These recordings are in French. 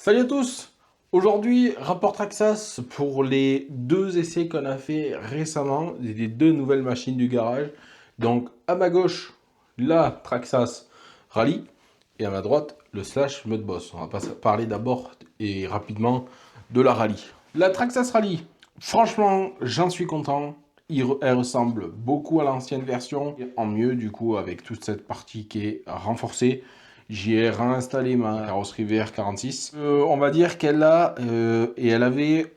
Salut à tous! Aujourd'hui, rapport Traxxas pour les deux essais qu'on a fait récemment, les deux nouvelles machines du garage. Donc à ma gauche, la Traxxas Rally et à ma droite, le Slash Mud Boss. On va parler d'abord et rapidement de la Rally. La Traxxas Rally, franchement, j'en suis content. Elle ressemble beaucoup à l'ancienne version, en mieux du coup avec toute cette partie qui est renforcée. J'y ai réinstallé ma carrosserie VR46. On va dire qu'elle a, et elle avait,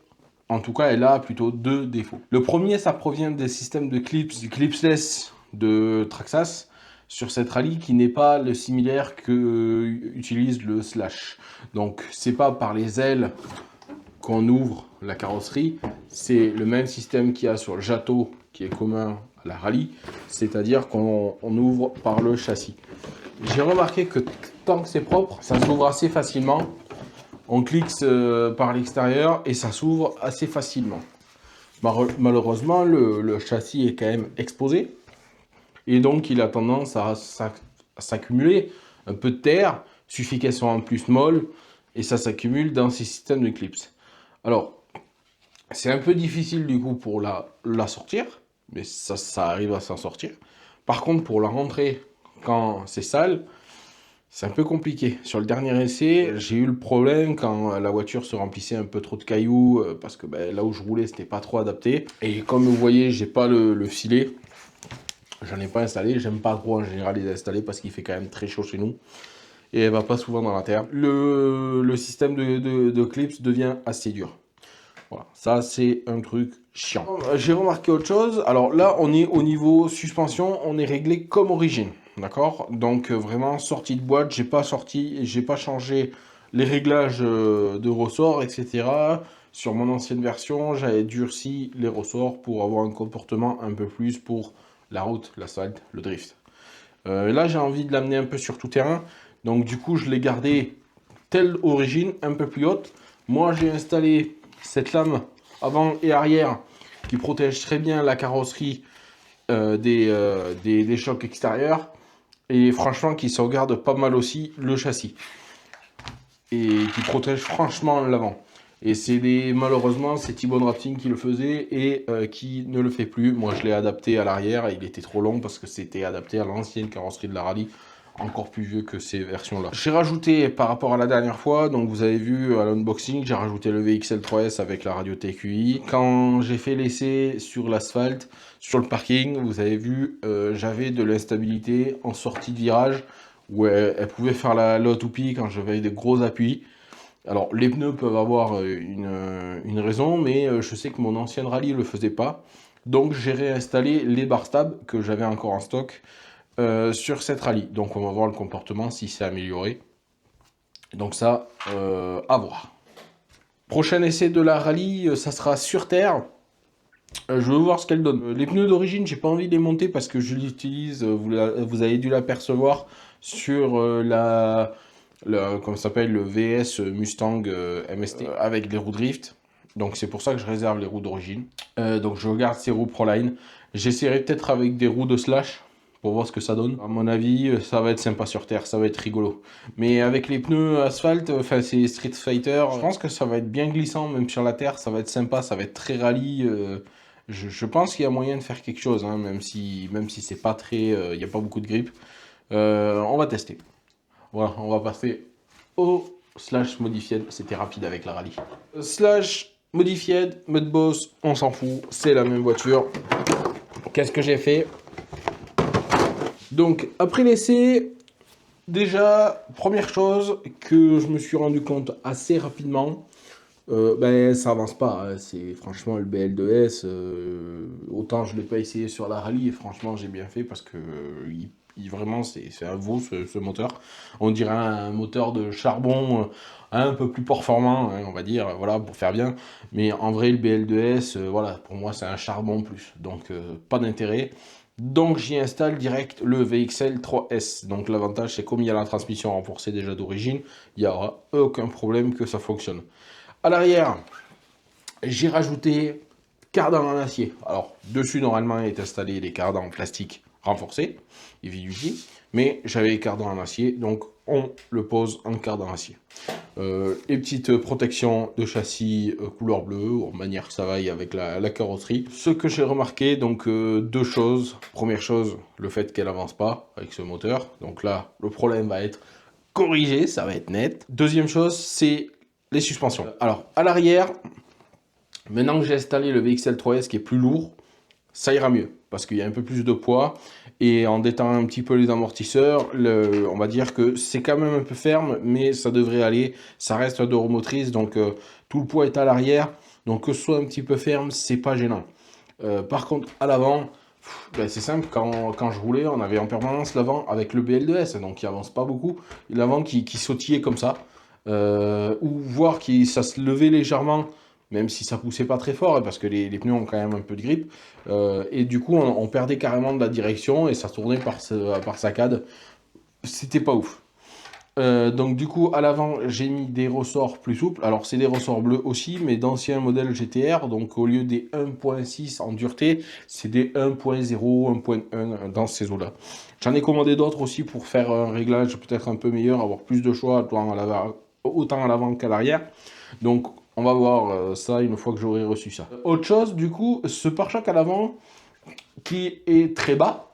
en tout cas elle a plutôt deux défauts. Le premier, ça provient des systèmes de clips, du clipsless de Traxxas sur cette rallye qui n'est pas le similaire que utilise le Slash. Donc c'est pas par les ailes qu'on ouvre la carrosserie, c'est le même système qu'il y a sur le Jato qui est commun à la rallye, c'est-à-dire qu'on ouvre par le châssis. J'ai remarqué que tant que c'est propre, ça s'ouvre assez facilement. On clique par l'extérieur et ça s'ouvre assez facilement. Malheureusement, le châssis est quand même exposé. Et donc, il a tendance à s'accumuler. Un peu de terre, suffit qu'elle soit en plus molle. Et ça s'accumule dans ces systèmes de clips. Alors, c'est un peu difficile du coup pour la sortir. Mais ça arrive à s'en sortir. Par contre, pour la rentrer quand c'est sale, c'est un peu compliqué. Sur le dernier essai, j'ai eu le problème quand la voiture se remplissait un peu trop de cailloux, parce que là où je roulais, c'était pas trop adapté. Et comme vous voyez, j'ai pas le filet. J'en ai pas installé. J'aime pas trop en général les installer parce qu'il fait quand même très chaud chez nous. Et elle va pas souvent dans la terre. Le système de clips devient assez dur. Voilà, ça c'est un truc chiant. J'ai remarqué autre chose. Alors là, on est au niveau suspension, on est réglé comme origine. D'accord? Donc vraiment sortie de boîte, j'ai pas changé les réglages de ressorts, etc. Sur mon ancienne version, j'avais durci les ressorts pour avoir un comportement un peu plus pour la route, l'asphalte, le drift. Là, j'ai envie de l'amener un peu sur tout terrain. Donc du coup, je l'ai gardé telle origine, un peu plus haute. Moi, j'ai installé cette lame avant et arrière qui protège très bien la carrosserie des chocs extérieurs. Et franchement, qui sauvegarde pas mal aussi le châssis. Et qui protège franchement l'avant. Et c'est malheureusement, c'est T-Bone Rafting qui le faisait et qui ne le fait plus. Moi, je l'ai adapté à l'arrière et il était trop long parce que c'était adapté à l'ancienne carrosserie de la Rallye, encore plus vieux que ces versions-là. J'ai rajouté par rapport à la dernière fois, donc vous avez vu à l'unboxing, j'ai rajouté le VXL 3S avec la radio TQI. Quand j'ai fait l'essai sur l'asphalte, sur le parking, vous avez vu, j'avais de l'instabilité en sortie de virage où elle pouvait faire la low-to-pee quand j'avais des gros appuis. Alors, les pneus peuvent avoir une raison, mais je sais que mon ancienne rallye ne le faisait pas. Donc, j'ai réinstallé les bar stabs que j'avais encore en stock sur cette rallye. Donc, on va voir le comportement si c'est amélioré. Donc ça, à voir. Prochain essai de la rallye, ça sera sur terre. Je veux voir ce qu'elle donne. Les pneus d'origine, j'ai pas envie de les monter parce que je l'utilise, vous avez dû l'apercevoir sur comment ça s'appelle, le VS Mustang MST avec les roues drift. Donc c'est pour ça que je réserve les roues d'origine. Donc je regarde ces roues Proline. J'essaierai peut-être avec des roues de slash pour voir ce que ça donne. À mon avis, ça va être sympa sur terre, ça va être rigolo. Mais avec les pneus asphalte, enfin c'est Street Fighter, je pense que ça va être bien glissant, même sur la terre, ça va être sympa, ça va être très rallye. Je pense qu'il y a moyen de faire quelque chose, hein, même si c'est pas très, il n'y a pas beaucoup de grip. On va tester. Voilà, on va passer au Slash Modified. C'était rapide avec la rallye. Slash Modified, Mud Boss, on s'en fout, c'est la même voiture. Qu'est-ce que j'ai fait? Donc, après l'essai, déjà, première chose que je me suis rendu compte assez rapidement, ça avance pas. Hein. C'est franchement le BL2S. Autant je l'ai pas essayé sur la rallye et franchement j'ai bien fait parce que vraiment c'est un veau ce moteur. On dirait un moteur de charbon un peu plus performant, hein, on va dire, voilà pour faire bien. Mais en vrai le BL2S, voilà pour moi c'est un charbon plus, donc pas d'intérêt. Donc j'y installe direct le VXL 3S. Donc l'avantage c'est comme il y a la transmission renforcée déjà d'origine, il n'y aura aucun problème que ça fonctionne. À l'arrière, j'ai rajouté cardan en acier. Alors, dessus, normalement, est installé les cardans en plastique renforcé, heavy duty, mais j'avais les cardans en acier, donc on le pose en cardan acier. Les petites protections de châssis couleur bleue, en manière que ça vaille avec la carrosserie. Ce que j'ai remarqué, donc deux choses. Première chose, le fait qu'elle avance pas avec ce moteur. Donc là, le problème va être corrigé, ça va être net. Deuxième chose, c'est les suspensions. Alors, à l'arrière, maintenant que j'ai installé le VXL 3S qui est plus lourd, ça ira mieux parce qu'il y a un peu plus de poids et en détendant un petit peu les amortisseurs, on va dire que c'est quand même un peu ferme, mais ça devrait aller. Ça reste de roue motrice, donc tout le poids est à l'arrière, donc que ce soit un petit peu ferme, c'est pas gênant. Par contre, à l'avant, ben, c'est simple, quand je roulais, on avait en permanence l'avant avec le BL2S, donc il avance pas beaucoup, l'avant qui sautillait comme ça, ou voir que ça se levait légèrement, même si ça poussait pas très fort, parce que les pneus ont quand même un peu de grippe, et du coup on perdait carrément de la direction, et ça tournait par saccade, c'était pas ouf. Donc du coup à l'avant j'ai mis des ressorts plus souples, alors c'est des ressorts bleus aussi, mais d'anciens modèles GTR, donc au lieu des 1.6 en dureté, c'est des 1.0, 1.1 dans ces eaux-là. J'en ai commandé d'autres aussi pour faire un réglage peut-être un peu meilleur, avoir plus de choix, autant à l'avant qu'à l'arrière. Donc on va voir ça une fois que j'aurai reçu ça. Autre chose, du coup, ce pare-choc à l'avant qui est très bas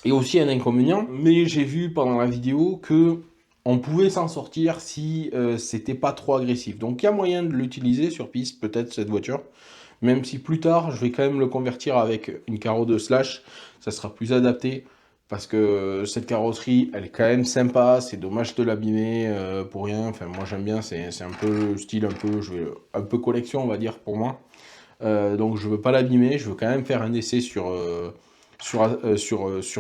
est aussi un inconvénient, mais j'ai vu pendant la vidéo que on pouvait s'en sortir si c'était pas trop agressif. Donc il y a moyen de l'utiliser sur piste, peut-être cette voiture, même si plus tard je vais quand même le convertir avec une carreau de slash, ça sera plus adapté. Parce que cette carrosserie, elle est quand même sympa, c'est dommage de l'abîmer pour rien. Enfin, moi j'aime bien, c'est un peu le style un peu collection, on va dire, pour moi. Donc je veux pas l'abîmer, je veux quand même faire un essai sur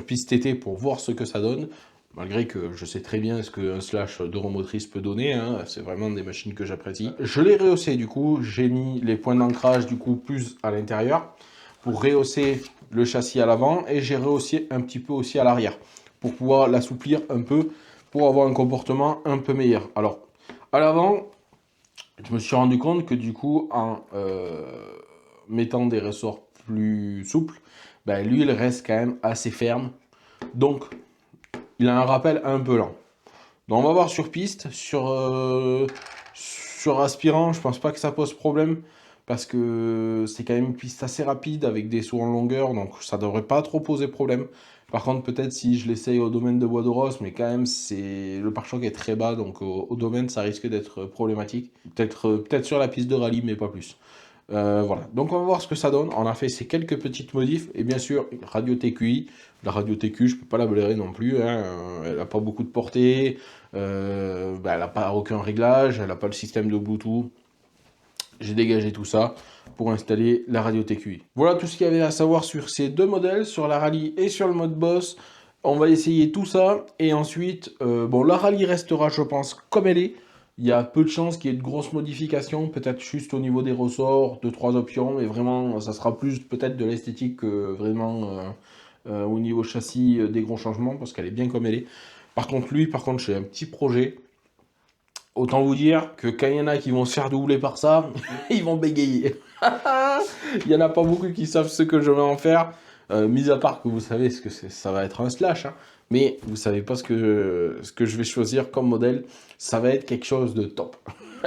piste TT pour voir ce que ça donne. Malgré que je sais très bien ce qu'un slash de roue motrice peut donner, hein, c'est vraiment des machines que j'apprécie. Je l'ai rehaussé du coup, j'ai mis les points d'ancrage du coup plus à l'intérieur pour rehausser le châssis à l'avant et j'ai rehaussé un petit peu aussi à l'arrière pour pouvoir l'assouplir un peu pour avoir un comportement un peu meilleur. Alors à l'avant, je me suis rendu compte que du coup en mettant des ressorts plus souples, ben, lui il reste quand même assez ferme. Donc il a un rappel un peu lent. Donc on va voir sur piste, sur aspirant, je pense pas que ça pose problème parce que c'est quand même une piste assez rapide avec des sauts en longueur, donc ça devrait pas trop poser problème. Par contre, peut-être si je l'essaye au domaine de Bois de Rosse, mais quand même le pare-choc est très bas, donc au domaine ça risque d'être problématique. Peut-être sur la piste de rallye, mais pas plus. Voilà, donc on va voir ce que ça donne. On a fait ces quelques petites modifs et bien sûr radio TQI. La radio TQ, je peux pas la blairer non plus, hein. Elle n'a pas beaucoup de portée, elle n'a pas aucun réglage, elle n'a pas le système de Bluetooth. J'ai dégagé tout ça pour installer la radio TQI. Voilà tout ce qu'il y avait à savoir sur ces deux modèles, sur la rallye et sur le mode boss. On va essayer tout ça et ensuite, bon, la rallye restera, je pense, comme elle est. Il y a peu de chances qu'il y ait de grosses modifications, peut-être juste au niveau des ressorts, 2-3 options, mais vraiment, ça sera plus peut-être de l'esthétique que vraiment au niveau châssis, des gros changements, parce qu'elle est bien comme elle est. Par contre, j'ai un petit projet. Autant vous dire que quand il y en a qui vont se faire doubler par ça, ils vont bégayer. Il n'y en a pas beaucoup qui savent ce que je vais en faire, mis à part que vous savez ce que ça va être un slash, hein. Mais vous savez pas ce que je vais choisir comme modèle. Ça va être quelque chose de top.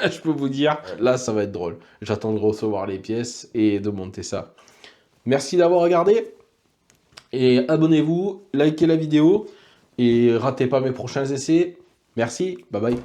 Je peux vous dire, là ça va être drôle. J'attends de recevoir les pièces et de monter ça. Merci d'avoir regardé et abonnez-vous, likez la vidéo et ratez pas mes prochains essais. Merci, bye bye.